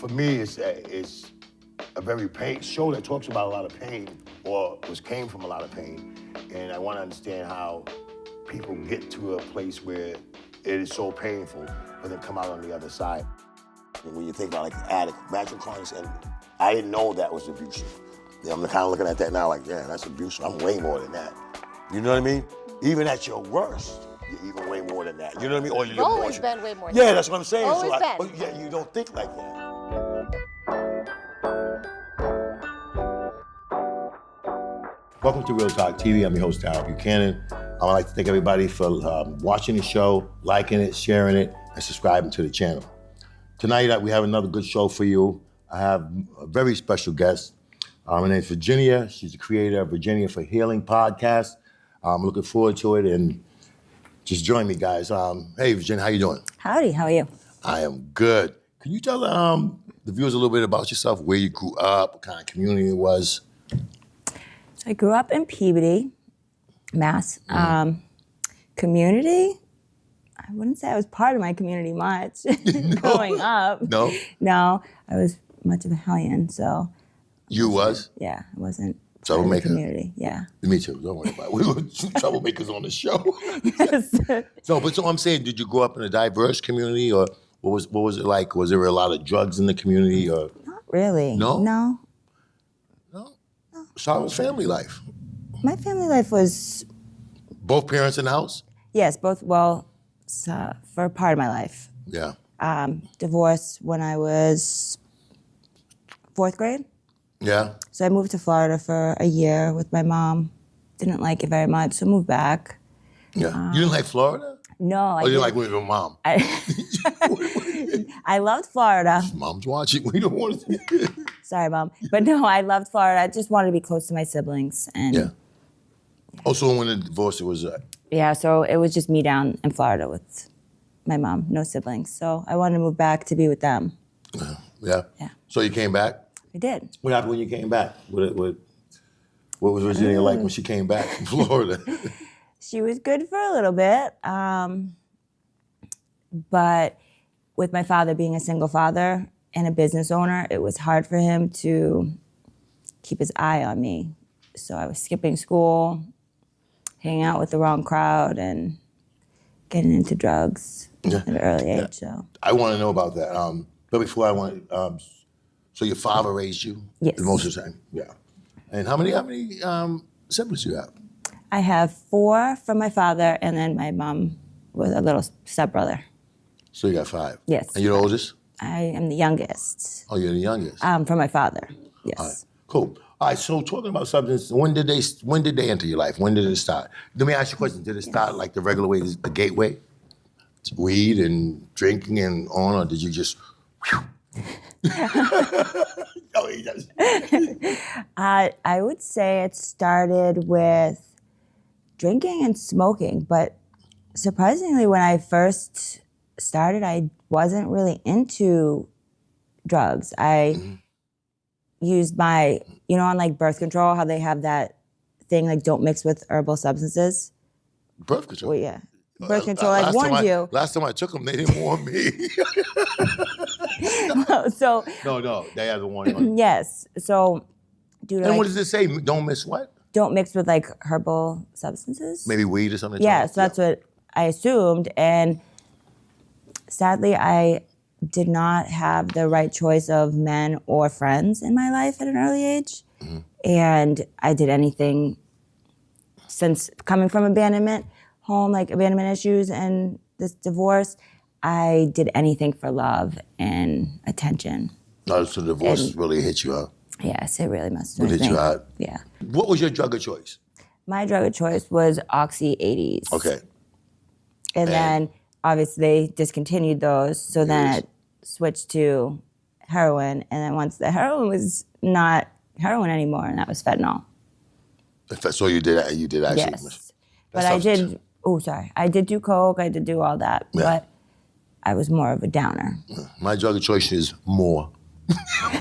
for me, it's a very show that talks about a lot of pain, or came from a lot of pain, and I want to understand how people get to a place where it is so painful, but then come out on the other side. And when you think about like addict, Magic Carnes, and I didn't know that was abusive. Yeah, I'm kind of looking at that now like, yeah, that's abusive. I'm way more than that. You know what I mean? Even at your worst, you're even way more than that. You know what I mean? Or you've always been way more than that. that. That's what I'm saying. Always been. But yeah, you don't think like that. Welcome to Real Talk TV. I'm your host, Darryl Buchanan. I would like to thank everybody for watching the show, liking it, sharing it, and subscribing to the channel. Tonight, we have another good show for you. I have a very special guest. Her name's Virginia. She's the creator of Virginia for Healing podcast. I'm looking forward to it, and just join me, guys. Hey, Virginia, how you doing? Howdy, how are you? I am good. Can you tell the viewers a little bit about yourself, where you grew up, what kind of community it was? I grew up in Peabody, Mass. Community, I wouldn't say I was part of my community much growing up. No? No, I was much of a hellion, so. You was? Yeah, I wasn't part of the Troublemaker? community, yeah. Me too, don't worry about it. We were troublemakers on the show. Yes. So I'm saying, did you grow up in a diverse community, or what was it like? Was there a lot of drugs in the community, or? Not really. No? No. No? So how was family life? My family life was, Both parents in the house? yes, both, well, for part of my life. Yeah. Divorced when I was 4th grade. Yeah? So I moved to Florida for a year with my mom. Didn't like it very much, so moved back. Yeah. You didn't like Florida? No, I Or you didn't. like with your mom? I loved Florida. Mom's watching. We don't want to. Sorry, Mom. But no, I loved Florida. I just wanted to be close to my siblings. And Yeah. Also, when the divorce, it was yeah, so it was just me down in Florida with my mom, no siblings. So I wanted to move back to be with them. yeah. Yeah. So you came back? I did. What happened when you came back? What was Virginia like when she came back from Florida? She was good for a little bit. But with my father being a single father and a business owner, it was hard for him to keep his eye on me. So I was skipping school, hanging out with the wrong crowd, and getting into drugs at an early age. So I want to know about that. But before I want, so your father raised you? Yes. Most of the time, yeah. And how many siblings do you have? I have 4 from my father, and then my mom was a little stepbrother. So you got 5? Yes. And you're the oldest? I am the youngest. Oh, you're the youngest? From my father, yes. All right, cool. All right, so talking about substance, when did they enter your life? When did it start? Let me ask you a question. Did it start like the regular way, the gateway? Weed and drinking and on, or did you just, whew? Oh, he does. I would say it started with drinking and smoking, but surprisingly, when I first started, I wasn't really into drugs. I used my, on like birth control, how they have that thing like don't mix with herbal substances. Birth control? Well, yeah. Birth control, I warned you. Last time I took them, they didn't warn me. So. No, they had the warning. Yes. So, dude. And what does it say? Don't miss what? Don't mix with like herbal substances. Maybe weed or something? Yeah, so that's what I assumed. And sadly, I did not have the right choice of men or friends in my life at an early age. Mm-hmm. And I did anything since coming from abandonment home, like abandonment issues and this divorce, I did anything for love and attention. No, so the divorce really hit you, huh? Yes, it really must have. It hit you hard? Yeah. What was your drug of choice? My drug of choice was Oxy 80s. Okay. And then obviously they discontinued those, so then it switched to heroin, and then once the heroin was not heroin anymore, and that was fentanyl. So you did actually. Yes. But I did, I did do coke, I did do all that, but I was more of a downer. My drug of choice is more.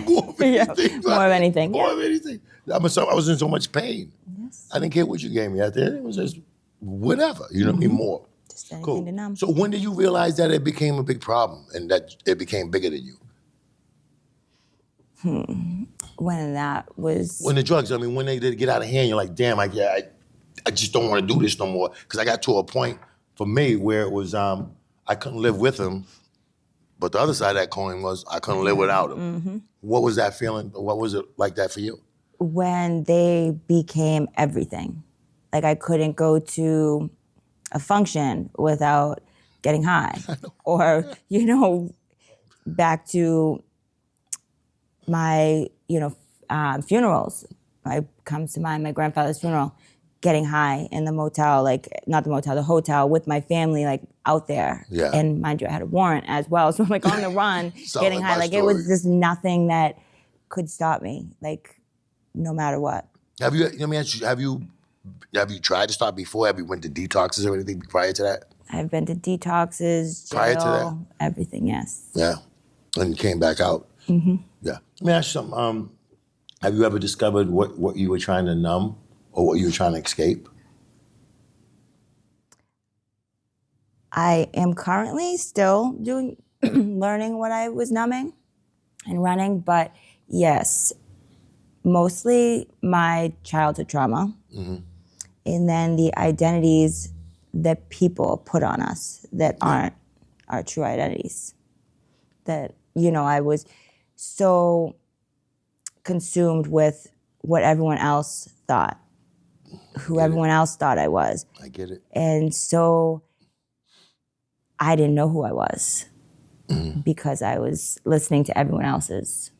More of anything. More of anything. More of anything. I was in so much pain. Yes. I didn't care what you gave me out there. It was just whatever, you know what I mean? More. Just anything to numb. So when did you realize that it became a big problem and that it became bigger than you? When that was... When the drugs, I mean, when they did get out of hand, you're like, damn, I just don't want to do this no more. Because I got to a point, for me, where it was, I couldn't live with him. But the other side of that coin was I couldn't live without him. What was that feeling? What was it like that for you? When they became everything. Like, I couldn't go to a function without getting high. Or, back to my, funerals. I comes to mind, my grandfather's funeral, getting high in the motel, not the motel, the hotel with my family, out there. Yeah. And mind you, I had a warrant as well. So I'm on the run, getting high. It was just nothing that could stop me, no matter what. Let me ask you, have you tried to stop before? Have you went to detoxes or anything prior to that? I've been to detoxes, jail, prior to that? Everything, yes. Yeah. And you came back out? Mm-hmm. Yeah. Let me ask you something. Have you ever discovered what you were trying to numb or what you were trying to escape? I am currently still learning what I was numbing and running, but yes, mostly my childhood trauma, and then the identities that people put on us that aren't our true identities. That, I was so consumed with what everyone else thought, who everyone else thought I was. I get it. And so I didn't know who I was because I was listening to everyone else's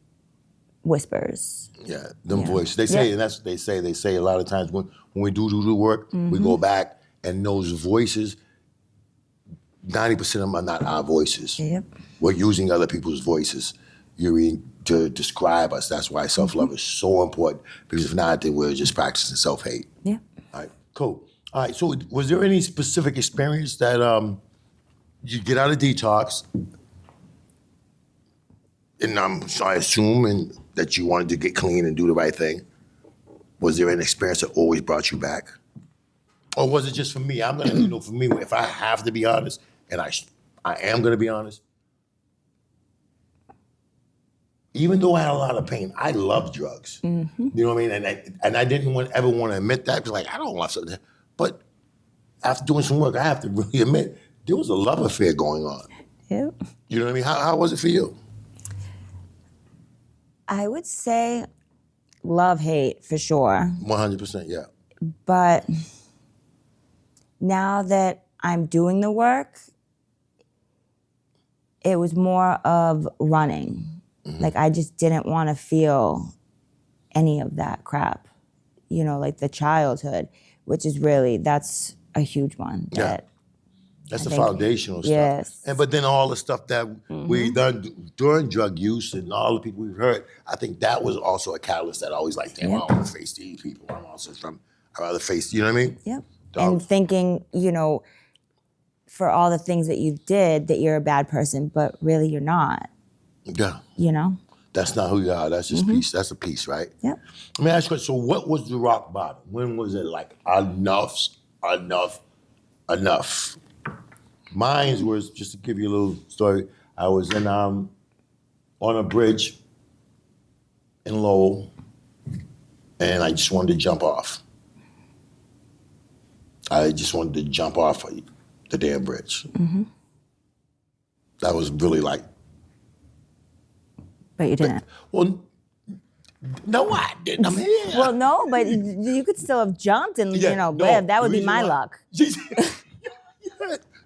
whispers. Yeah, them voices. They say, and that's what they say. They say a lot of times when we do work, we go back and those voices, 90% of them are not our voices. Yep. We're using other people's voices to describe us. That's why self-love is so important, because if not, then we're just practicing self-hate. Yeah. All right, cool. All right, so was there any specific experience that you get out of detox, and I assume that you wanted to get clean and do the right thing? Was there an experience that always brought you back? Or was it just for me? I'm gonna, for me, if I have to be honest, and I am gonna be honest, even though I had a lot of pain, I loved drugs. You know what I mean? And I didn't ever want to admit that, because I don't love something. But after doing some work, I have to really admit, there was a love affair going on. Yep. You know what I mean? How was it for you? I would say love, hate, for sure. 100%, yeah. But now that I'm doing the work, it was more of running. I just didn't want to feel any of that crap, the childhood, which is really, that's a huge one. That's the foundational stuff. Yes. But then all the stuff that we done during drug use and all the people we've heard, I think that was also a catalyst that always damn, I don't want to face these people. I'd rather face, you know what I mean? Yep. And thinking, for all the things that you did, that you're a bad person, but really you're not. Yeah. That's not who you are. That's just peace. That's a piece, right? Yep. Let me ask you, so what was the rock bottom? When was it enough? Mine was, just to give you a little story, I was on a bridge in Lowell, and I just wanted to jump off. I just wanted to jump off the damn bridge. That was really But you didn't. Well, no, I didn't. I'm here. Well, no, but you could still have jumped and, live. That would be my luck.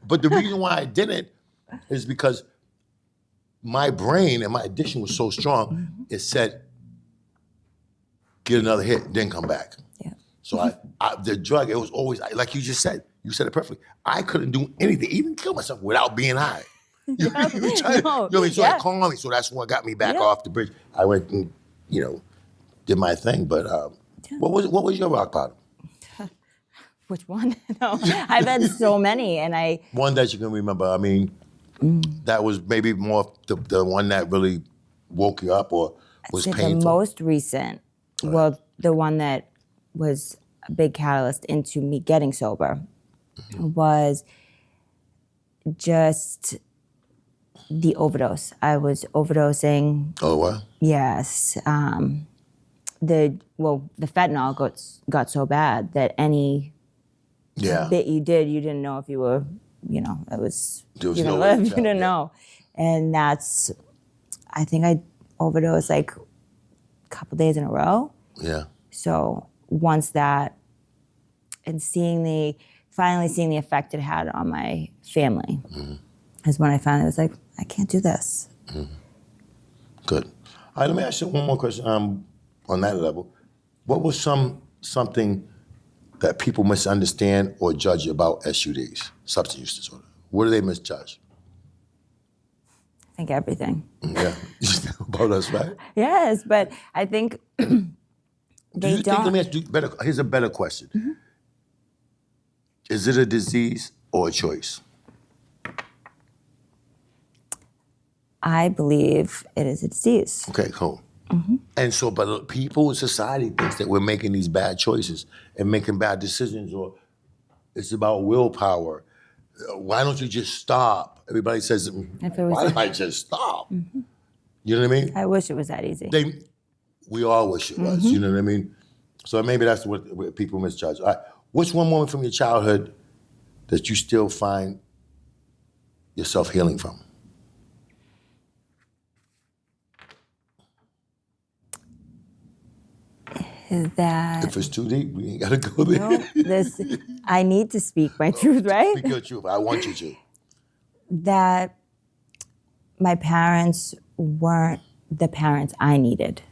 But the reason why I didn't is because my brain and my addiction was so strong, it said, get another hit, then come back. Yeah. So the drug, it was always, like you just said, you said it perfectly. I couldn't do anything, even kill myself without being high. You know what I mean? So it calmed me. So that's what got me back off the bridge. I went and, did my thing. But what was your rock bottom? Which one? No, I've had so many, and one that you can remember. I mean, that was maybe more the one that really woke you up or was painful. The most recent, well, the one that was a big catalyst into me getting sober was just the overdose. I was overdosing. Oh, what? Yes. The fentanyl got so bad that any bit you did, you didn't know if you were, it was, There was you're no gonna way live, to you tell, didn't know. And I think I overdosed like a couple days in a row. Yeah. So once that, and finally seeing the effect it had on my family, is when I finally was like, I can't do this. Good. All right, let me ask you one more question on that level. What was something that people misunderstand or judge about SUDs, substance use disorder? What do they misjudge? I think everything. Yeah, about us, right? Yes, but I think they don't. Let me ask you better. Here's a better question. Is it a disease or a choice? I believe it is a disease. Okay, cool. And so, but people in society thinks that we're making these bad choices and making bad decisions, or it's about willpower. Why don't you just stop? Everybody says, why don't I just stop? You know what I mean? I wish it was that easy. We all wish it was, you know what I mean? So maybe that's what people misjudge. All right. What's one moment from your childhood that you still find yourself healing from? That If it's too deep, we ain't gotta go there. no, I need to speak my truth, right? Speak your truth. I want you to. That my parents weren't the parents I needed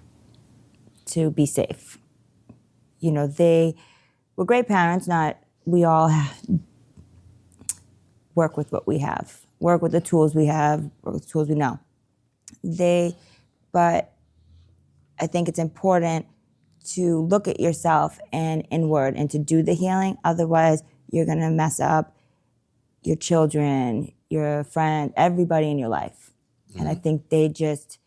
to be safe. They were great parents. We all work with what we have, work with the tools we have, work with the tools we know. But I think it's important to look at yourself and inward and to do the healing. Otherwise, you're going to mess up your children, your friend, everybody in your life. And I think they just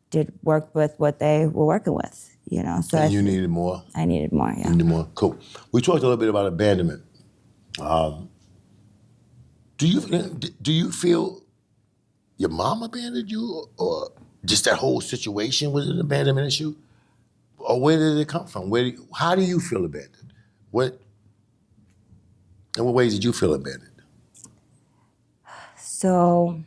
did work with what they were working with, So And you needed more? I needed more, yeah. You needed more. Cool. We talked a little bit about abandonment. Do you feel your mom abandoned you, or just that whole situation was an abandonment issue? Or where did it come from? How do you feel abandoned? In what ways did you feel abandoned? So,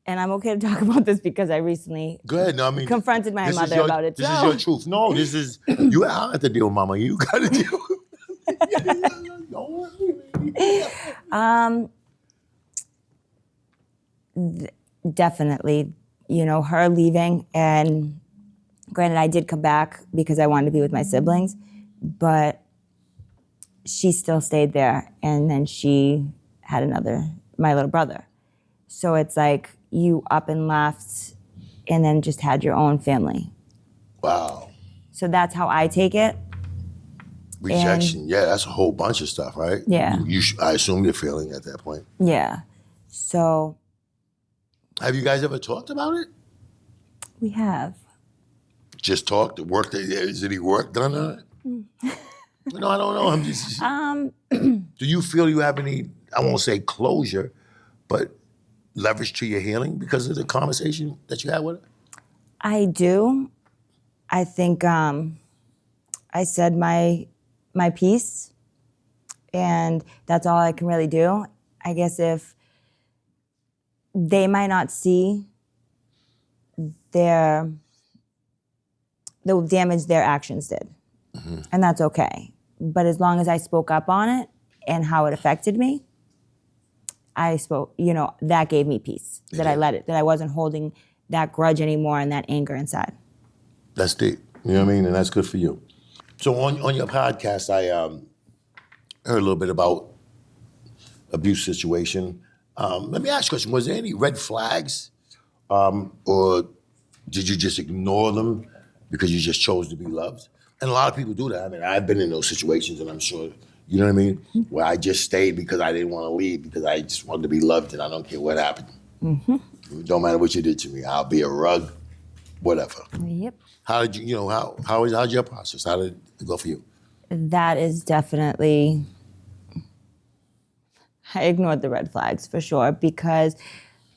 and I'm okay to talk about this because I recently Go ahead. No, confronted my mother about it. This is your truth. No, this is, you don't have to deal with mama. You got to deal with Definitely, her leaving, and granted, I did come back because I wanted to be with my siblings, but she still stayed there, and then she had my little brother. So it's like you up and left and then just had your own family. Wow. So that's how I take it. Rejection, yeah, that's a whole bunch of stuff, right? Yeah. I assume you're feeling at that point. Yeah. So. Have you guys ever talked about it? We have. Just talked? Worked? Is any work done on it? No, I don't know. I'm just. Do you feel you have any, I won't say closure, but leverage to your healing because of the conversation that you had with her? I do. I think I said my piece, and that's all I can really do. I guess if they might not see the damage their actions did, and that's okay. But as long as I spoke up on it and how it affected me, I spoke, that gave me peace, that I let it, that I wasn't holding that grudge anymore and that anger inside. That's deep, you know what I mean? And that's good for you. So on your podcast, I heard a little bit about abuse situation. Let me ask you a question. Was there any red flags, or did you just ignore them because you just chose to be loved? And a lot of people do that. I mean, I've been in those situations, and I'm sure, you know what I mean? Where I just stayed because I didn't want to leave, because I just wanted to be loved, and I don't care what happened. It don't matter what you did to me. I'll be a rug, whatever. Yep. How did you, how's your process? How did it go for you? That is definitely I ignored the red flags for sure because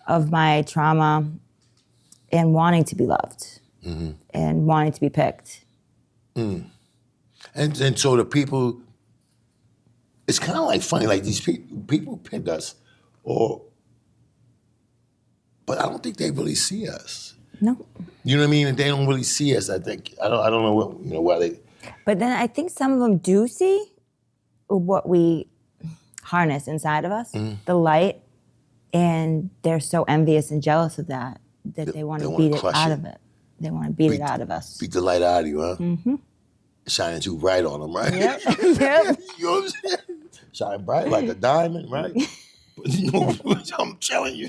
of my trauma and wanting to be loved and wanting to be picked. And so the people, it's kind of like funny, like these people pick us, but I don't think they really see us. No. You know what I mean? And they don't really see us. I think I don't know what why they. But then I think some of them do see what we harness inside of us, the light, and they're so envious and jealous of that they want to beat it out of it. They want to beat it out of us. Beat the light out of you, huh? Mm-hmm. Shining too bright on them, right? Yep. Yep. You know what I'm saying? Shine bright like a diamond, right? But, I'm telling you.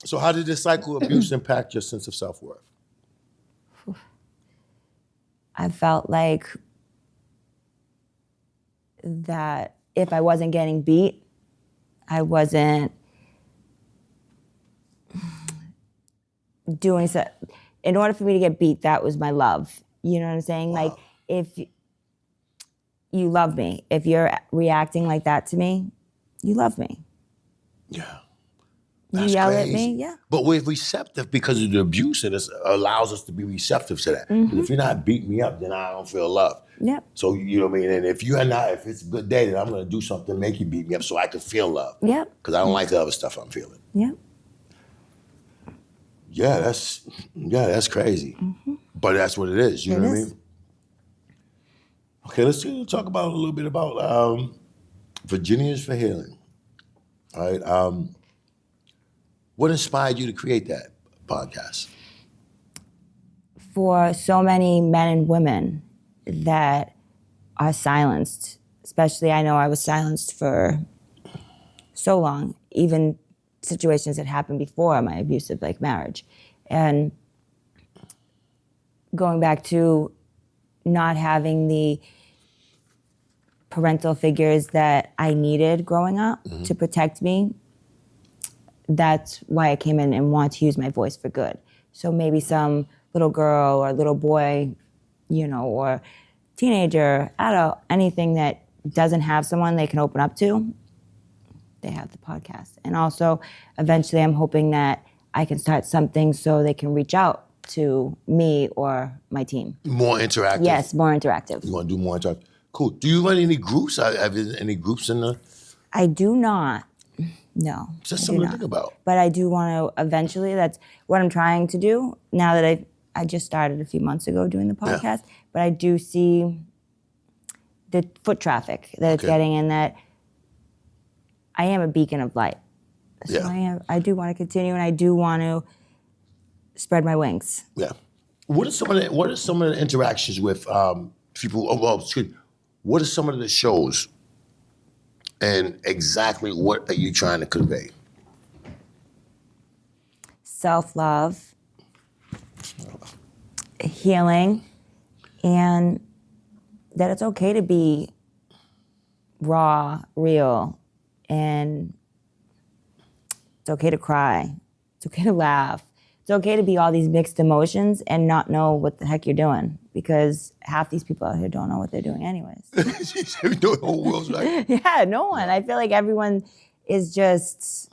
So how did this cycle of abuse impact your sense of self-worth? I felt like that if I wasn't getting beat, I wasn't doing so. In order for me to get beat, that was my love. You know what I'm saying? Wow. Like, if you love me, if you're reacting like that to me, you love me. Yeah. You That's yell crazy. at me, yeah. But we're receptive because of the abuse, and it allows us to be receptive to that. 'Cause if you're not beating me up, then I don't feel love. Yep. So you know what I mean? And if it's a good day, then I'm gonna do something to make you beat me up so I can feel love. Yep. Because I don't like the other stuff I'm feeling. Yep. Yeah, that's crazy. But that's what it is, you know what I mean? Okay, let's talk about a little bit about Virginians for Healing. All right. What inspired you to create that podcast? For so many men and women that are silenced, especially I know I was silenced for so long, even situations that happened before my abusive marriage. And going back to not having the parental figures that I needed growing up to protect me, that's why I came in and wanted to use my voice for good. So maybe some little girl or little boy, or teenager, adult, anything that doesn't have someone they can open up to, they have the podcast. And also, eventually I'm hoping that I can start something so they can reach out to me or my team. More interactive? Yes, more interactive. You want to do more interactive? Cool. Do you run any groups? Have you any groups in the... I do not. No. Just something to think about. But I do want to eventually, that's what I'm trying to do now that I just started a few months ago doing the podcast. Yeah. But I do see the foot traffic that it's getting, and that I am a beacon of light. So I do want to continue, and I do want to spread my wings. Yeah. What are some of the interactions with people? What are some of the shows? And exactly what are you trying to convey? Self-love, healing, and that it's okay to be raw, real, and it's okay to cry. It's okay to laugh. It's okay to be all these mixed emotions and not know what the heck you're doing, because half these people out here don't know what they're doing anyways. The whole world's right. Yeah, no one. I feel like everyone is just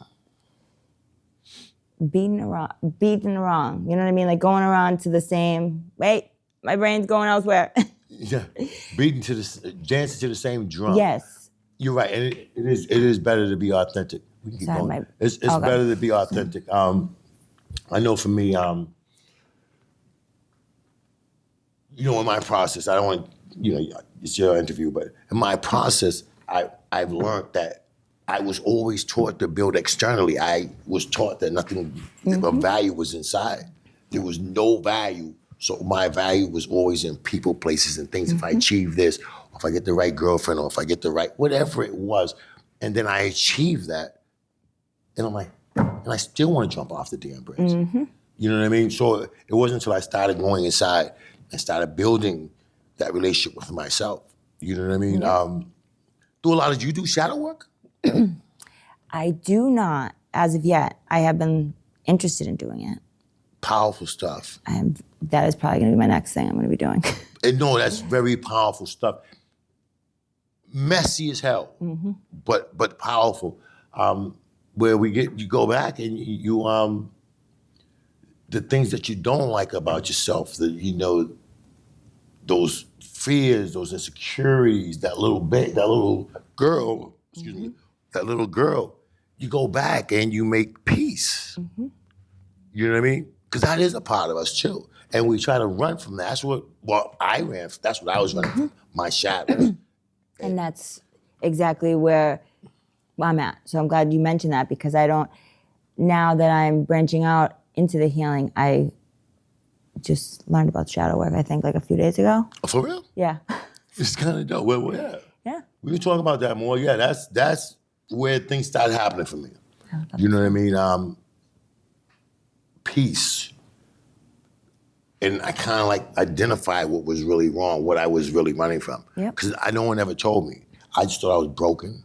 beating the wrong. You know what I mean? Like going around to the same, wait, my brain's going elsewhere. Yeah, dancing to the same drum. Yes. You're right, and it is better to be authentic. We can keep going. It's better to be authentic. I know for me, in my process, I don't want, it's your interview, but in my process, I've learned that I was always taught to build externally. I was taught that nothing of value was inside. There was no value. So my value was always in people, places, and things. If I achieve this, or if I get the right girlfriend, or if I get the right, whatever it was, and then I achieve that, and I'm like, and I still want to jump off the damn bridge. You know what I mean? So it wasn't until I started going inside and started building that relationship with myself. You know what I mean? Yeah. Do you do shadow work? I do not, as of yet. I have been interested in doing it. Powerful stuff. That is probably going to be my next thing I'm going to be doing. And no, that's very powerful stuff. messy as hell, but powerful. Where you go back and you the things that you don't like about yourself, those fears, those insecurities, that little girl, that little girl, you go back and you make peace. You know what I mean? Because that is a part of us too. And we try to run from that. That's what I ran from. That's what I was running from, my shadow. And that's exactly where I'm at. So I'm glad you mentioned that, because now that I'm branching out into the healing, I just learned about shadow work, I think, like a few days ago. Oh, for real? Yeah. It's kind of dope. Well, yeah. Yeah. We can talk about that more. Yeah, that's where things started happening for me. You know what I mean? Peace. And I kind of like identified what was really wrong, what I was really running from. Because no one ever told me. I just thought I was broken.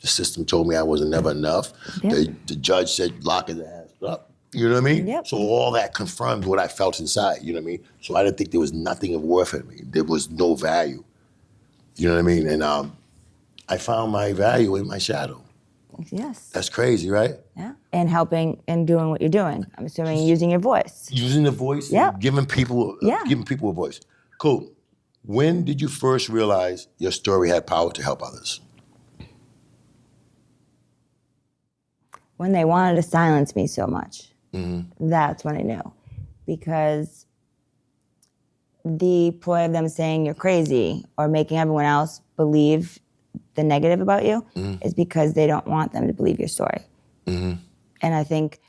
The system told me I wasn't never enough. The judge said, lock his ass up. You know what I mean? So all that confirmed what I felt inside, you know what I mean? So I didn't think there was nothing of worth in me. There was no value. You know what I mean? And I found my value in my shadow. Yes. That's crazy, right? Yeah. And helping and doing what you're doing. I'm assuming using your voice. Using the voice, and giving people a voice. Cool. When did you first realize your story had power to help others? When they wanted to silence me so much. That's when I knew. Because the ploy of them saying you're crazy or making everyone else believe the negative about you is because they don't want them to believe your story. And I think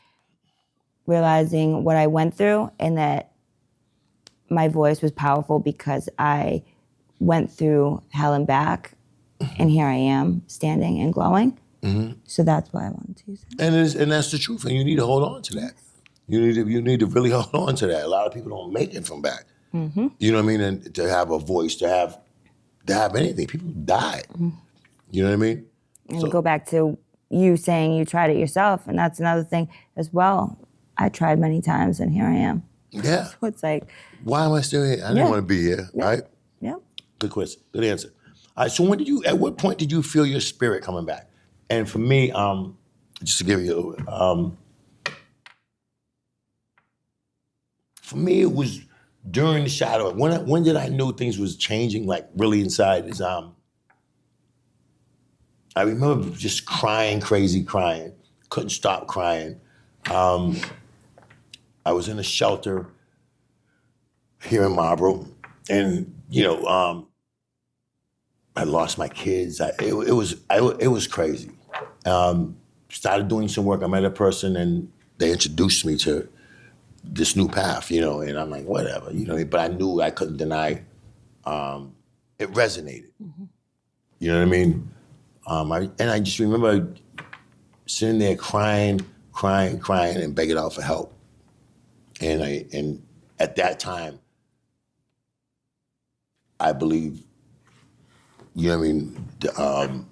realizing what I went through and that my voice was powerful because I went through hell and back, and here I am standing and glowing. So that's why I wanted to use it. And that's the truth, and you need to hold on to that. You need to really hold on to that. A lot of people don't make it from back. You know what I mean? And to have a voice, to have anything. People die. You know what I mean? And go back to you saying you tried it yourself, and that's another thing as well. I tried many times, and here I am. Yeah. So it's like, why am I still here? I didn't want to be here, right? Yeah. Good question. Good answer. All right, so at what point did you feel your spirit coming back? And for me, just to give you, for me, it was during the shadow. When did I know things was changing, like really inside? Is I remember just crying, crazy crying, couldn't stop crying. I was in a shelter here in Marlboro, and I lost my kids. It was crazy. Started doing some work. I met a person, and they introduced me to this new path, and I'm like, whatever, but I knew I couldn't deny it resonated. You know what I mean? I just remember sitting there crying, and begging out for help. And at that time, I believe, the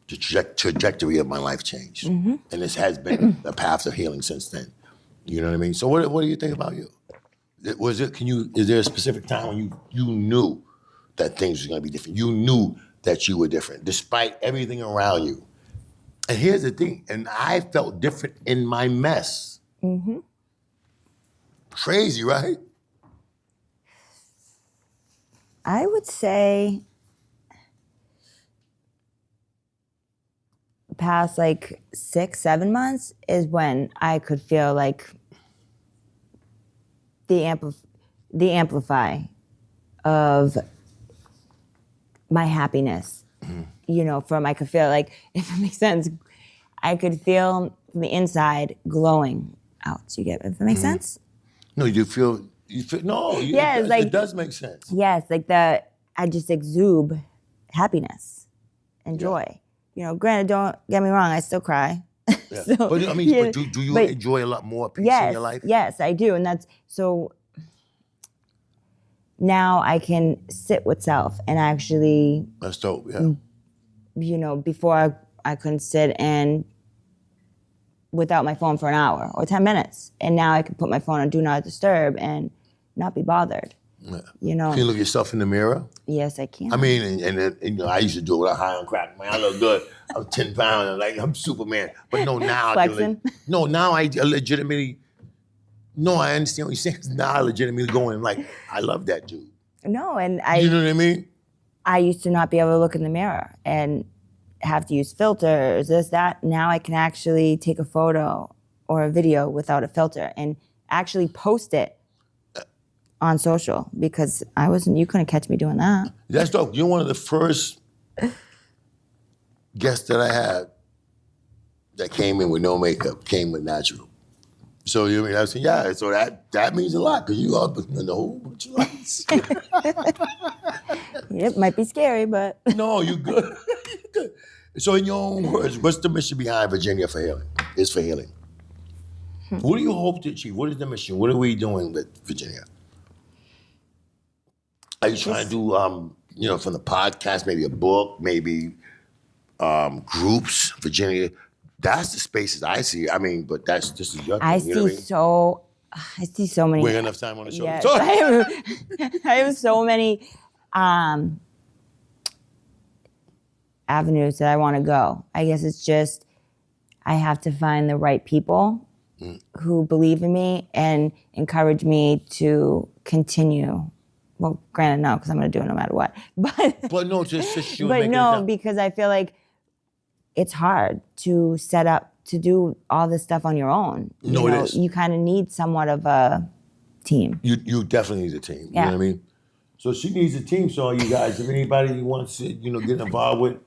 trajectory of my life changed. And this has been a path of healing since then. You know what I mean? So what do you think about you? Is there a specific time when you knew that things were gonna be different? You knew that you were different, despite everything around you. And here's the thing, and I felt different in my mess. Crazy, right? I would say past like 6-7 months is when I could feel like the amplify of my happiness. I could feel like, if it makes sense, I could feel from the inside glowing out. So you get it, if it makes sense? No, you feel no, yes, it does make sense. Yes, I just exude happiness and joy. Granted, don't get me wrong, I still cry. Yeah. So, but do you enjoy a lot more peace in your life? Yes, I do. And that's so now I can sit with self and actually. That's dope, yeah. Before I couldn't sit without my phone for an hour or 10 minutes. And now I can put my phone on Do Not Disturb and not be bothered. You know. Can you look yourself in the mirror? Yes, I can. I mean, and you know, I used to do it with a high on crack. Man, I look good. I'm 10 pounds. I'm like, I'm Superman. But no, now Flexing. now I legitimately. No, I understand what you're saying. Now I legitimately going like, I love that dude. No, and You know what I mean? I used to not be able to look in the mirror and have to use filters, this, that. Now I can actually take a photo or a video without a filter and actually post it on social because you couldn't catch me doing that. That's dope. You're one of the first guests that I had that came in with no makeup, came with natural. So you know what I mean? I said, yeah, so that means a lot because you all in the whole bunch of lights. It might be scary, but. No, you good. You good. So in your own words, what's the mission behind Virginia for Healing? It's for healing. What do you hope to achieve? What is the mission? What are we doing with Virginia? Are you trying to do, from the podcast, maybe a book, maybe groups, Virginia? That's the spaces I see. I mean, but this is your thing. I see so many. We have enough time on the show. Yes, I have so many avenues that I want to go. I guess it's just I have to find the right people who believe in me and encourage me to continue. Well, granted, no, because I'm going to do it no matter what. But no, just you. But no, because I feel like it's hard to set up to do all this stuff on your own. No, it is. You kind of need somewhat of a team. You definitely need a team. Yeah. You know what I mean? So she needs a team. So you guys, if anybody wants to, get involved with,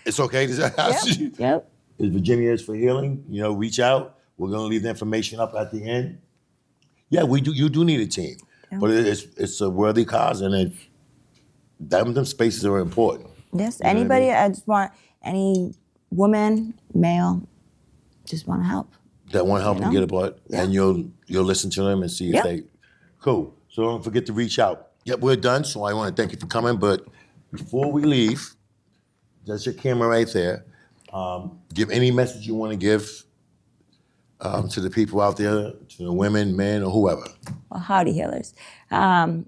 it's okay. Yep. Is Virginia is for Healing? Reach out. We're gonna leave the information up at the end. Yeah, we do. You do need a team, but it's a worthy cause, and them spaces are important. Yes. You know Anybody. what I mean? I just want any woman, male, just want to help. That want to help and get a part, and you'll listen to them and see if they cool. So don't forget to reach out. Yep, we're done. So I want to thank you for coming. But before we leave, that's your camera right there. Give any message you want to give to the people out there, to the women, men, or whoever. Well, howdy, healers. I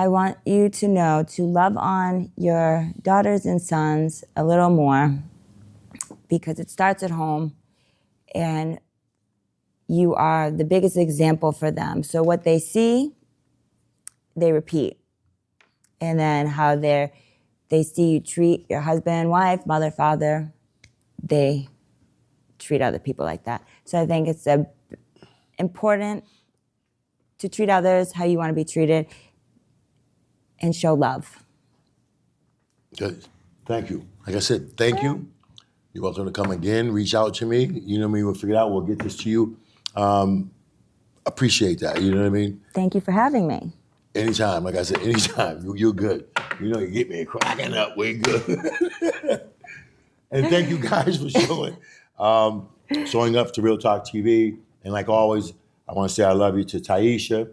want you to know to love on your daughters and sons a little more because it starts at home and you are the biggest example for them. So what they see, they repeat. And then how they see you treat your husband, wife, mother, father, they treat other people like that. So I think it's important to treat others how you want to be treated and show love. Good. Thank you. Like I said, thank you. You're welcome to come again. Reach out to me. You know me. We'll figure it out. We'll get this to you. Appreciate that. You know what I mean? Thank you for having me. Anytime. Like I said, anytime. You're good. You get me cracking up. We're good. And thank you guys for showing up to Real Talk TV. And like always, I want to say I love you to Taisha,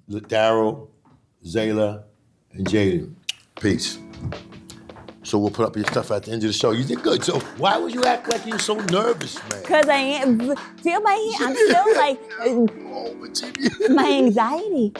Darryl, Zayla, and Jaden. Peace. So we'll put up your stuff at the end of the show. You did good. So why would you act like you're so nervous, man? Because I am. Feel my hand. I'm still like my anxiety.